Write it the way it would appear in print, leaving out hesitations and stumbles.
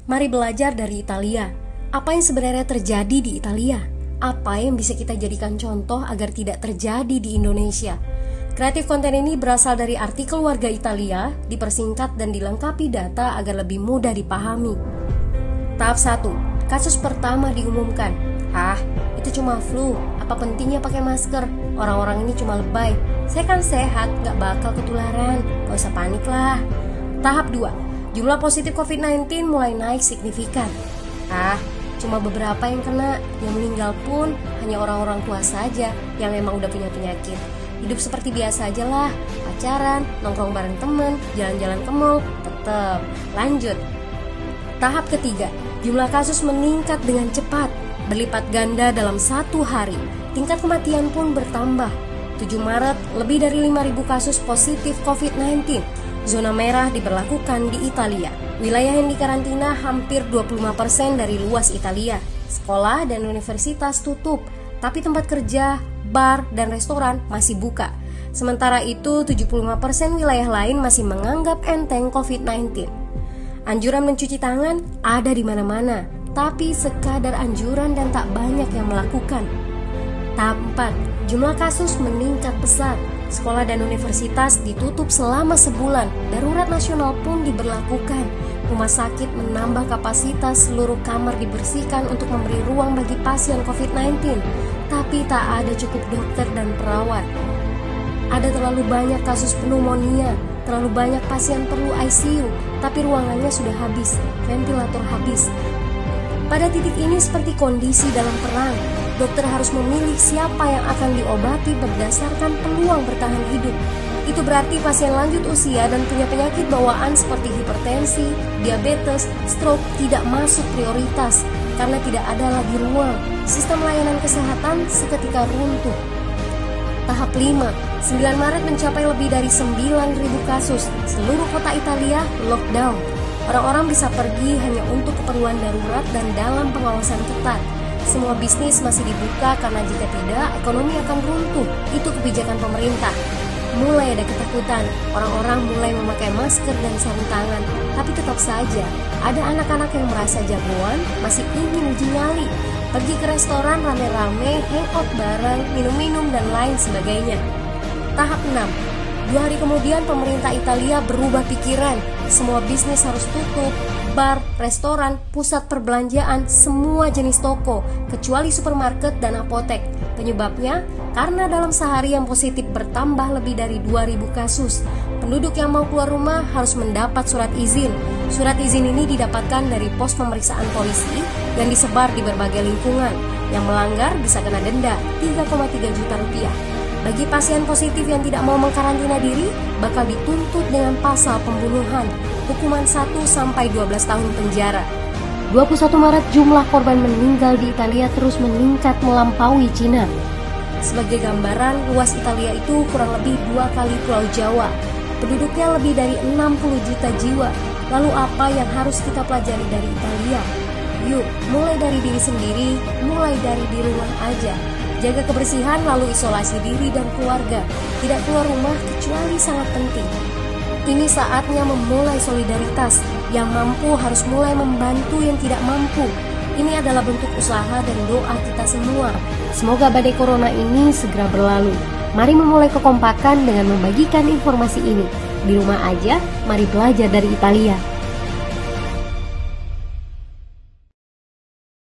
Mari belajar dari Italia. Apa yang sebenarnya terjadi di Italia? Apa yang bisa kita jadikan contoh agar tidak terjadi di Indonesia? Kreatif konten ini berasal dari artikel warga Italia, dipersingkat dan dilengkapi data agar lebih mudah dipahami. Tahap 1. Kasus pertama diumumkan. Itu cuma flu. Apa pentingnya pakai masker? Orang-orang ini cuma lebay. Saya kan sehat, gak bakal ketularan. Gak usah panik lah. Tahap 2. Jumlah positif COVID-19 mulai naik signifikan. Cuma beberapa yang kena. Yang meninggal pun hanya orang-orang tua saja yang emang udah punya penyakit. Hidup seperti biasa aja lah. Pacaran, nongkrong bareng temen, jalan-jalan ke mall, tetep lanjut. Tahap ketiga. Jumlah kasus meningkat dengan cepat, berlipat ganda dalam 1 hari. Tingkat kematian pun bertambah. 7 Maret, lebih dari 5.000 kasus positif COVID-19. Zona merah diberlakukan di Italia. Wilayah yang dikarantina hampir 25% dari luas Italia. Sekolah dan universitas tutup, tapi tempat kerja, bar, dan restoran masih buka. Sementara itu, 75% wilayah lain masih menganggap enteng COVID-19. Anjuran mencuci tangan ada di mana-mana, tapi sekadar anjuran dan tak banyak yang melakukan. Tahap 4. Jumlah kasus meningkat pesat. Sekolah dan universitas ditutup selama sebulan. Darurat nasional pun diberlakukan. Rumah sakit menambah kapasitas, seluruh kamar dibersihkan untuk memberi ruang bagi pasien COVID-19. Tapi tak ada cukup dokter dan perawat. Ada terlalu banyak kasus pneumonia, terlalu banyak pasien perlu ICU, tapi ruangannya sudah habis, ventilator habis. Pada titik ini seperti kondisi dalam perang. Dokter harus memilih siapa yang akan diobati berdasarkan peluang bertahan hidup. Itu berarti pasien lanjut usia dan punya penyakit bawaan seperti hipertensi, diabetes, stroke tidak masuk prioritas karena tidak ada lagi ruang. Sistem layanan kesehatan seketika runtuh. Tahap 5. 9 Maret mencapai lebih dari 9.000 kasus. Seluruh kota Italia lockdown. Orang-orang bisa pergi hanya untuk keperluan darurat dan dalam pengawasan ketat. Semua bisnis masih dibuka karena jika tidak, ekonomi akan runtuh. Itu kebijakan pemerintah. Mulai ada ketakutan, orang-orang mulai memakai masker dan sarung tangan. Tapi tetap saja, ada anak-anak yang merasa jagoan, masih ingin uji nyali. Pergi ke restoran rame-rame, hangout bareng, minum-minum dan lain sebagainya. Tahap 6. 2 hari kemudian pemerintah Italia berubah pikiran. Semua bisnis harus tutup, bar, restoran, pusat perbelanjaan, semua jenis toko, kecuali supermarket dan apotek. Penyebabnya, karena dalam sehari yang positif bertambah lebih dari 2.000 kasus. Penduduk yang mau keluar rumah harus mendapat surat izin. Surat izin ini didapatkan dari pos pemeriksaan polisi yang disebar di berbagai lingkungan. Yang melanggar bisa kena denda 3,3 juta rupiah. Bagi pasien positif yang tidak mau mengkarantina diri, bakal dituntut dengan pasal pembunuhan, hukuman 1-12 tahun penjara. 21 Maret jumlah korban meninggal di Italia terus meningkat melampaui Cina. Sebagai gambaran, luas Italia itu kurang lebih 2 kali Pulau Jawa. Penduduknya lebih dari 60 juta jiwa. Lalu apa yang harus kita pelajari dari Italia? Yuk, mulai dari diri sendiri, mulai dari di rumah aja. Jaga kebersihan lalu isolasi diri dan keluarga. Tidak keluar rumah kecuali sangat penting. Ini saatnya memulai solidaritas. Yang mampu harus mulai membantu yang tidak mampu. Ini adalah bentuk usaha dan doa kita semua. Semoga badai corona ini segera berlalu. Mari memulai kekompakan dengan membagikan informasi ini. Di rumah aja, mari belajar dari Italia.